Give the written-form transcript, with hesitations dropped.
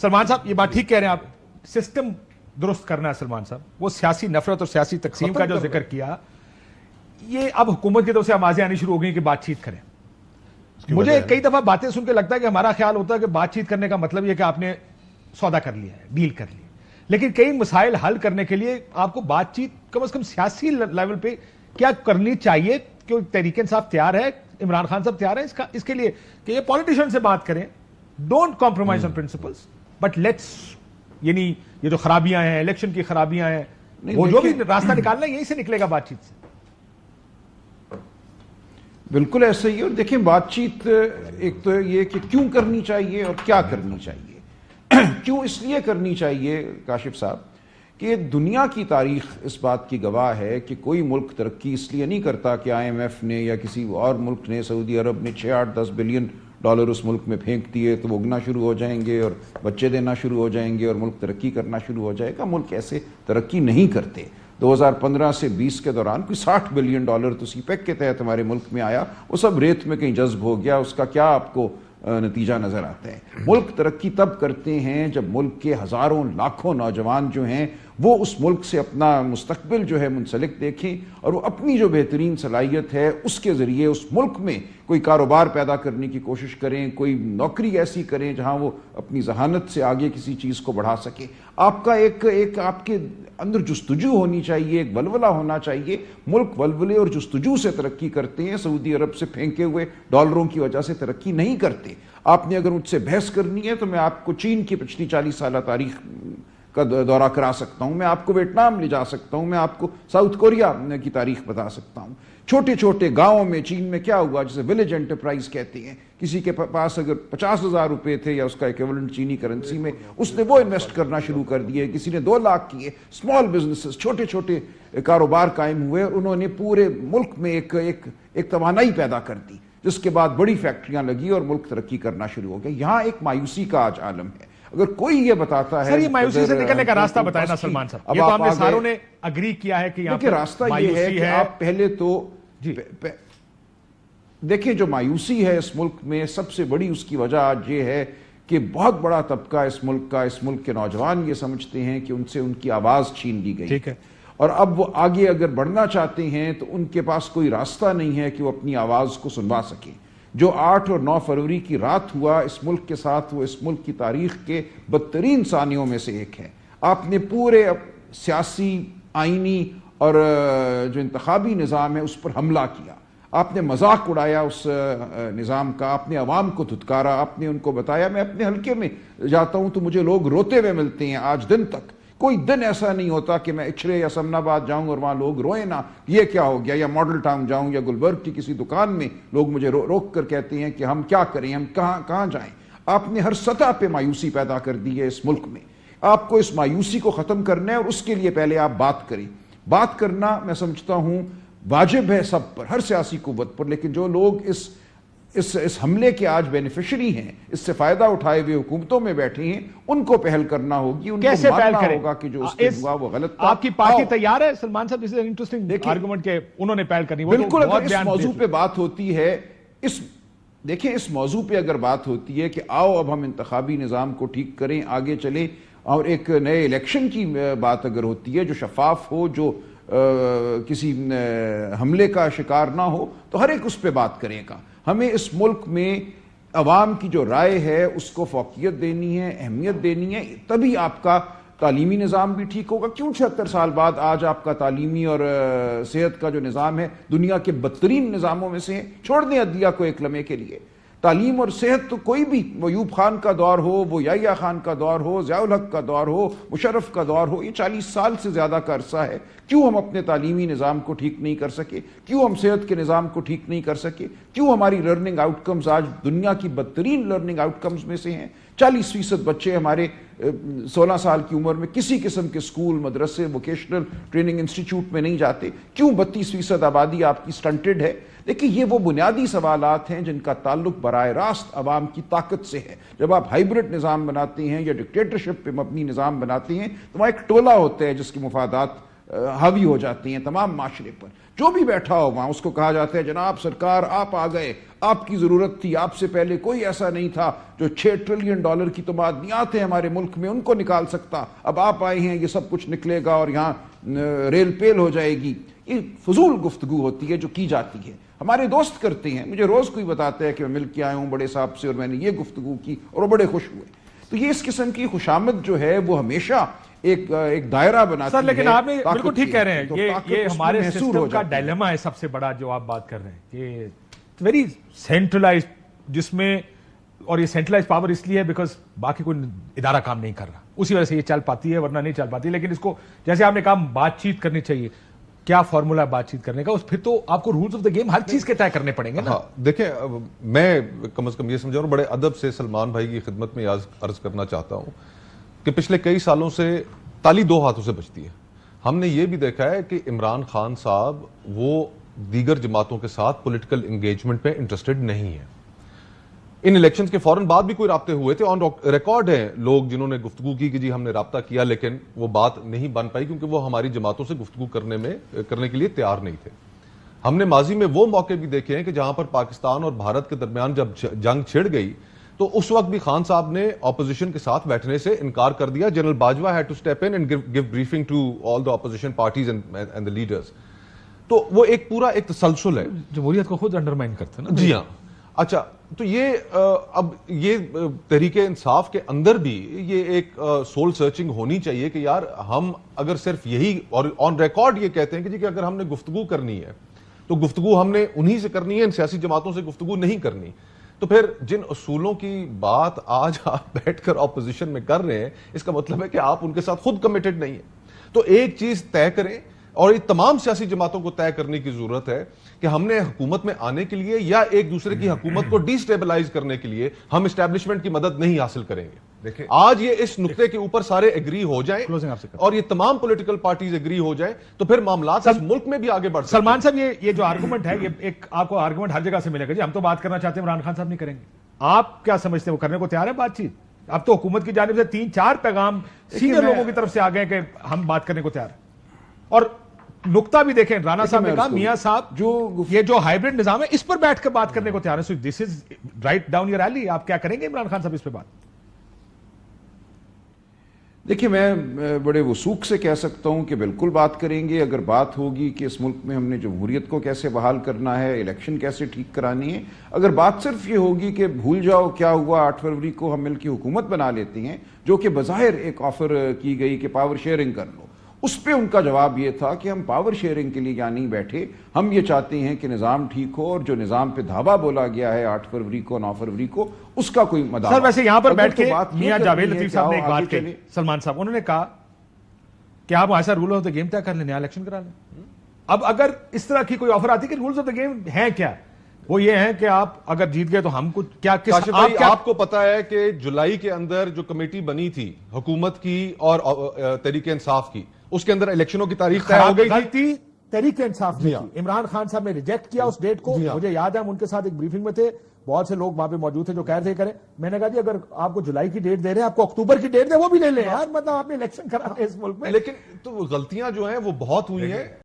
سلمان صاحب یہ بات ٹھیک کہہ رہے ہیں آپ, سسٹم درست کرنا ہے سلمان صاحب. وہ سیاسی نفرت اور سیاسی تقسیم کا جو ذکر کیا, یہ اب حکومت کی طرف سے آوازیں آنی شروع ہو گئی کہ بات چیت کریں. مجھے کئی دفعہ باتیں سن کے لگتا ہے کہ ہمارا خیال ہوتا ہے کہ بات چیت کرنے کا مطلب یہ کہ آپ نے سودا کر لیا ہے, ڈیل کر لی. لیکن کئی مسائل حل کرنے کے لیے آپ کو بات چیت کم از کم سیاسی لیول پہ کیا کرنی چاہیے. کہ تحریک انصاف تیار ہے, عمران خان صاحب تیار ہے اس کے لیے کہ یہ پولیٹیشین سے بات کریں, don't compromise on principles, but let's, یعنی یہ جو خرابیاں ہیں, الیکشن کی خرابیاں ہیں, وہ جو بھی راستہ نکالنا ہے یہیں سے نکلے گا بات چیت سے. بالکل ایسا ہی ہے. اور دیکھیں بات چیت ایک تو یہ کہ کیوں کرنی چاہیے اور کیا کرنی چاہیے. کیوں اس لیے کرنی چاہیے کاشف صاحب کہ دنیا کی تاریخ اس بات کی گواہ ہے کہ کوئی ملک ترقی اس لیے نہیں کرتا کہ IMF نے یا کسی اور ملک نے, سعودی عرب نے 6-8-10 بلین ڈالر اس ملک میں پھینک دیے تو وہ اگنا شروع ہو جائیں گے اور بچے دینا شروع ہو جائیں گے اور ملک ترقی کرنا شروع ہو جائے گا. ملک ایسے ترقی نہیں کرتے. 2015 سے 20 کے دوران کوئی 60 بلین ڈالر تو سی پیک کے تحت ہمارے ملک میں آیا, وہ سب ریت میں کہیں جذب ہو گیا. اس کا کیا آپ کو نتیجہ نظر آتا ہے؟ ملک ترقی تب کرتے ہیں جب ملک کے ہزاروں لاکھوں نوجوان جو ہیں وہ اس ملک سے اپنا مستقبل جو ہے منسلک دیکھیں اور وہ اپنی جو بہترین صلاحیت ہے اس کے ذریعے اس ملک میں کوئی کاروبار پیدا کرنے کی کوشش کریں, کوئی نوکری ایسی کریں جہاں وہ اپنی ذہانت سے آگے کسی چیز کو بڑھا سکے. آپ کا ایک آپ کے اندر جستجو ہونی چاہیے, ایک ولولہ ہونا چاہیے. ملک ولولے اور جستجو سے ترقی کرتے ہیں, سعودی عرب سے پھینکے ہوئے ڈالروں کی وجہ سے ترقی نہیں کرتے. آپ نے اگر مجھ سے بحث کرنی ہے تو میں آپ کو چین کی پچھلی 40 سالہ تاریخ کا دورہ کرا سکتا ہوں, میں آپ کو ویتنام لے جا سکتا ہوں, میں آپ کو ساؤتھ کوریا کی تاریخ بتا سکتا ہوں. چھوٹے چھوٹے گاؤں میں چین میں کیا ہوا, جسے ولیج انٹرپرائز کہتے ہیں, کسی کے پاس اگر 50,000 روپے تھے یا اس کا ایکویولنٹ چینی کرنسی میں, اس نے وہ انویسٹ کرنا شروع کر دیے. کسی نے 2 لاکھ کیے. اسمال بزنسز, چھوٹے چھوٹے کاروبار قائم ہوئے اور انہوں نے پورے ملک میں ایک توانائی پیدا کر دی, جس کے بعد بڑی فیکٹریاں لگی اور ملک ترقی کرنا شروع ہو گیا. یہاں ایک مایوسی کا آج عالم ہے. اگر کوئی یہ بتاتا ہے, سر یہ مایوسی سے نکلنے کا راستہ بتائیں نا سلمان صاحب. یہ تو ہم نے ساروں نے اگری کیا ہے کہ یہاں پہ راستہ یہ ہے کہ آپ پہلے تو دیکھیں جو مایوسی ہے اس ملک میں, سب سے بڑی اس کی وجہ آج یہ ہے کہ بہت بڑا طبقہ اس ملک کے نوجوان یہ سمجھتے ہیں کہ ان سے ان کی آواز چھین لی گئی. ٹھیک ہے. اور اب وہ آگے اگر بڑھنا چاہتے ہیں تو ان کے پاس کوئی راستہ نہیں ہے کہ وہ اپنی آواز کو سنوا سکیں. جو 8 اور 9 فروری کی رات ہوا اس ملک کے ساتھ, وہ اس ملک کی تاریخ کے بدترین ثانیوں میں سے ایک ہے. آپ نے پورے سیاسی, آئینی اور جو انتخابی نظام ہے اس پر حملہ کیا. آپ نے مذاق اڑایا اس نظام کا, آپ نے عوام کو دھتکارا. آپ نے ان کو بتایا, میں اپنے حلقے میں جاتا ہوں تو مجھے لوگ روتے ہوئے ملتے ہیں آج دن تک. کوئی دن ایسا نہیں ہوتا کہ میں اچھرے یا سمن آباد جاؤں اور وہاں لوگ روئیں نہ, یہ کیا ہو گیا, یا ماڈل ٹاؤن جاؤں یا گلبرگ کی کسی دکان میں لوگ مجھے روک کر کہتے ہیں کہ ہم کیا کریں, ہم کہاں جائیں. آپ نے ہر سطح پہ مایوسی پیدا کر دی ہے اس ملک میں. آپ کو اس مایوسی کو ختم کرنا ہے اور اس کے لیے پہلے آپ بات کریں. بات کرنا میں سمجھتا ہوں واجب ہے سب پر, ہر سیاسی قوت پر. لیکن جو لوگ اس حملے کے آج بینیفیشری ہیں, اس سے فائدہ اٹھائے ہوئے حکومتوں میں بیٹھے ہیں, ان کو پہل کرنا ہوگی. ان کو ماننا ہوگا کہ جو اس کے ہوا وہ غلط تھا. آپ کی پارٹی تیار ہے سلمان صاحب, اس انٹرسٹنگ آرگومنٹ کے انہوں نے پہل کرنی. بالکل. اگر اس موضوع پہ بات ہوتی ہے, دیکھیں اس موضوع پہ اگر بات ہوتی ہے کہ آؤ اب ہم انتخابی نظام کو ٹھیک کریں, آگے چلیں, اور ایک نئے الیکشن کی بات اگر ہوتی ہے جو شفاف ہو, جو کسی حملے کا شکار نہ ہو, تو ہر ایک اس پہ بات کرے گا. ہمیں اس ملک میں عوام کی جو رائے ہے اس کو فوقیت دینی ہے, اہمیت دینی ہے, تبھی آپ کا تعلیمی نظام بھی ٹھیک ہوگا. کیوں 76 سال بعد آج آپ کا تعلیمی اور صحت کا جو نظام ہے دنیا کے بدترین نظاموں میں سے ہے. چھوڑ دیں عدلیہ کو ایک لمحے کے لیے. تعلیم اور صحت تو کوئی بھی, وہ ایوب خان کا دور ہو, وہ یحییٰ خان کا دور ہو, ضیاء الحق کا دور ہو, مشرف کا دور ہو, یہ 40 سال سے زیادہ کا عرصہ ہے. کیوں ہم اپنے تعلیمی نظام کو ٹھیک نہیں کر سکے؟ کیوں ہم صحت کے نظام کو ٹھیک نہیں کر سکے؟ کیوں ہماری لرننگ آؤٹ کمز آج دنیا کی بدترین لرننگ آؤٹ کمز میں سے ہیں؟ 40% بچے ہمارے 16 سال کی عمر میں کسی قسم کے اسکول, مدرسے, ووکیشنل ٹریننگ انسٹیٹیوٹ میں نہیں جاتے. کیوں 32% آبادی آپ کی سٹنٹڈ ہے؟ دیکھیں یہ وہ بنیادی سوالات ہیں جن کا تعلق براہ راست عوام کی طاقت سے ہے. جب آپ ہائیبرڈ نظام بناتے ہیں یا ڈکٹیٹرشپ پہ مبنی نظام بناتے ہیں تو وہاں ایک ٹولہ ہوتا ہے جس کے مفادات حاوی ہو جاتی ہیں تمام معاشرے پر. جو بھی بیٹھا ہو وہاں اس کو کہا جاتا ہے جناب سرکار آپ آ گئے, آپ کی ضرورت تھی, آپ سے پہلے کوئی ایسا نہیں تھا جو $6 ٹریلین کی تو معدنیات ہیں ہمارے ملک میں ان کو نکال سکتا, اب آپ آئے ہیں یہ سب کچھ نکلے گا اور یہاں ریل پیل ہو جائے گی. یہ فضول گفتگو ہوتی ہے جو کی جاتی ہے. ہمارے دوست کرتے ہیں, مجھے روز کوئی بتاتا ہے کہ میں مل کے آیا ہوں بڑے صاحب سے اور میں نے یہ گفتگو کی اور وہ بڑے خوش ہوئے. تو یہ اس قسم کی خوشامد جو ہے وہ ہمیشہ ایک دائرہ بناتی ہے. سر لیکن آپ نے بالکل ٹھیک کہہ رہے ہیں, تو یہ طاقت اس میں ہمارے محصور ہو سسٹم کا جاتی ہے. ڈائلیما ہے سب سے بڑا جو آپ بات کر رہے ہیں کہ ویری سینٹرلائز, جس میں, اور یہ سینٹرلائز پاور اس لیے ہے بیکاز باقی کوئی ادارہ کام نہیں کر رہا, اسی وجہ سے یہ چل پاتی ہے ورنہ نہیں چل پاتی. لیکن اس کو جیسے آپ نے کہا بات چیت کرنی چاہیے, کیا فارمولا ہے بات چیت کرنے کا, پھر تو آپ کو رولز آف دا گیم ہر چیز کے طے کرنے پڑیں گے نا. دیکھیں میں کم از کم یہ سمجھا اور بڑے ادب سے سلمان بھائی کی خدمت میں عرض کرنا چاہتا ہوں کہ پچھلے کئی سالوں سے تالی دو ہاتھوں سے بجتی ہے. ہم نے یہ بھی دیکھا ہے کہ عمران خان صاحب وہ دیگر جماعتوں کے ساتھ پولیٹیکل انگیجمنٹ پہ انٹرسٹڈ نہیں ہے. ان الیکشنز کے فوراً بعد بھی کوئی رابطے ہوئے تھے, آن ریکارڈ ہیں لوگ جنہوں نے گفتگو کی کہ جی ہم نے رابطہ کیا, لیکن وہ بات نہیں بن پائی کیونکہ وہ ہماری جماعتوں سے گفتگو کرنے کے لیے تیار نہیں تھے. ہم نے ماضی میں وہ موقع بھی دیکھے ہیں کہ جہاں پر پاکستان اور بھارت کے درمیان جب جنگ چھڑ گئی تو اس وقت بھی خان صاحب نے اپوزیشن کے ساتھ بیٹھنے سے انکار کر دیا. General Bajwa had to step in and give briefing to all the opposition parties and the leaders. تو وہ ایک پورا ایک تسلسل ہے, جمہوریت کو خود انڈرمائن کرتے ہیں نا. جی ہاں. اچھا, تو یہ اب یہ تحریک انصاف کے اندر بھی یہ ایک سول سرچنگ ہونی چاہیے کہ یار ہم اگر صرف یہی اور آن ریکارڈ یہ کہتے ہیں کہ جی کہ اگر ہم نے گفتگو کرنی ہے تو گفتگو ہم نے انہی سے کرنی ہے, ان سیاسی جماعتوں سے گفتگو نہیں کرنی. تو پھر جن اصولوں کی بات آج آپ بیٹھ کر اپوزیشن میں کر رہے ہیں اس کا مطلب ہے کہ آپ ان کے ساتھ خود کمیٹڈ نہیں ہیں. تو ایک چیز طے کریں, اور یہ تمام سیاسی جماعتوں کو طے کرنے کی ضرورت ہے کہ ہم نے حکومت میں آنے کے لیے یا ایک دوسرے کی حکومت کو ڈی سٹیبلائز کرنے کے لیے ہم اسٹیبلشمنٹ کی مدد نہیں حاصل کریں گے. دیکھیں آج یہ اس نقطے کے اوپر سارے ایگری ہو جائیں اور یہ تمام پولیٹیکل پارٹیز ایگری ہو جائیں تو پھر معاملات اس ملک میں بھی آگے بڑھ سکتے ہیں. سلمان صاحب یہ جو آرگومنٹ ہے, یہ ایک آپ کو آرگومنٹ ہر جگہ سے ملے گا جی ہم تو بات کرنا چاہتے ہیں عمران خان صاحب نہیں کریں گے. آپ کیا سمجھتے ہیں وہ کرنے کو تیار ہے بات چیت؟ اب تو حکومت کی جانب سے 3-4 پیغام سینئر لوگوں کی طرف سے آ گئے کہ ہم بات کرنے کو تیار ہیں. اور نقطہ بھی دیکھیں, رانا صاحب نے کہا میاں صاحب یہ جو ہائیبرڈ نظام ہے اس پر بیٹھ کر بات کرنے کو تیار ہے. سو دس از رائٹ ڈاؤن یور ایلی. آپ کیا کریں گے عمران خان صاحب اس پہ بات؟ دیکھیے میں بڑے وثوق سے کہہ سکتا ہوں کہ بالکل بات کریں گے. اگر بات ہوگی کہ اس ملک میں ہم نے جمہوریت کو کیسے بحال کرنا ہے, الیکشن کیسے ٹھیک کرانی ہے, اگر بات صرف یہ ہوگی کہ بھول جاؤ کیا ہوا 8 فروری کو ہم مل کے حکومت بنا لیتے ہیں, جو کہ بظاہر ایک آفر کی گئی کہ پاور شیئرنگ کر لو, اس پہ ان کا جواب یہ تھا کہ ہم پاور شیئرنگ کے لیے یہاں نہیں بیٹھے, ہم یہ چاہتے ہیں کہ نظام ٹھیک ہو اور جو نظام پہ دھاوا بولا گیا ہے 8 فروری کو 9 فروری کو اس کا کوئی مداوا. سر ویسے یہاں پر بیٹھ کے میاں جاوید لطیف صاحب نے ایک بات کہی, سلمان صاحب, انہوں نے کہا کہ آپ ایسا رول آف دا گیم طے کر لیں, نیا الیکشن کرا لیں. اب اگر اس طرح کی کوئی آفر آتی کہ رولز آف دا گیم ہیں کیا, وہ یہ ہیں کہ آپ اگر جیت گئے تو ہم کچھ کیا آپ کو پتا ہے کہ جولائی کے اندر جو کمیٹی بنی تھی حکومت کی اور تحریک انصاف کی, اس کے اندر الیکشنوں کی تاریخ طے ہو گئی تھی. تحریک انصاف نے عمران خان صاحب نے ریجیکٹ کیا اس ڈیٹ کو. مجھے یاد ہے ہم ان کے ساتھ ایک بریفنگ میں تھے, بہت سے لوگ وہاں پہ موجود تھے جو کہہ رہے تھے کریں. میں نے کہا جی اگر آپ کو جولائی کی ڈیٹ دے رہے ہیں, آپ کو اکتوبر کی ڈیٹ دے وہ بھی لے لیں یار, مطلب آپ نے الیکشن کرا ہے اس ملک میں. لیکن تو غلطیاں جو ہیں وہ بہت ہوئی ہیں.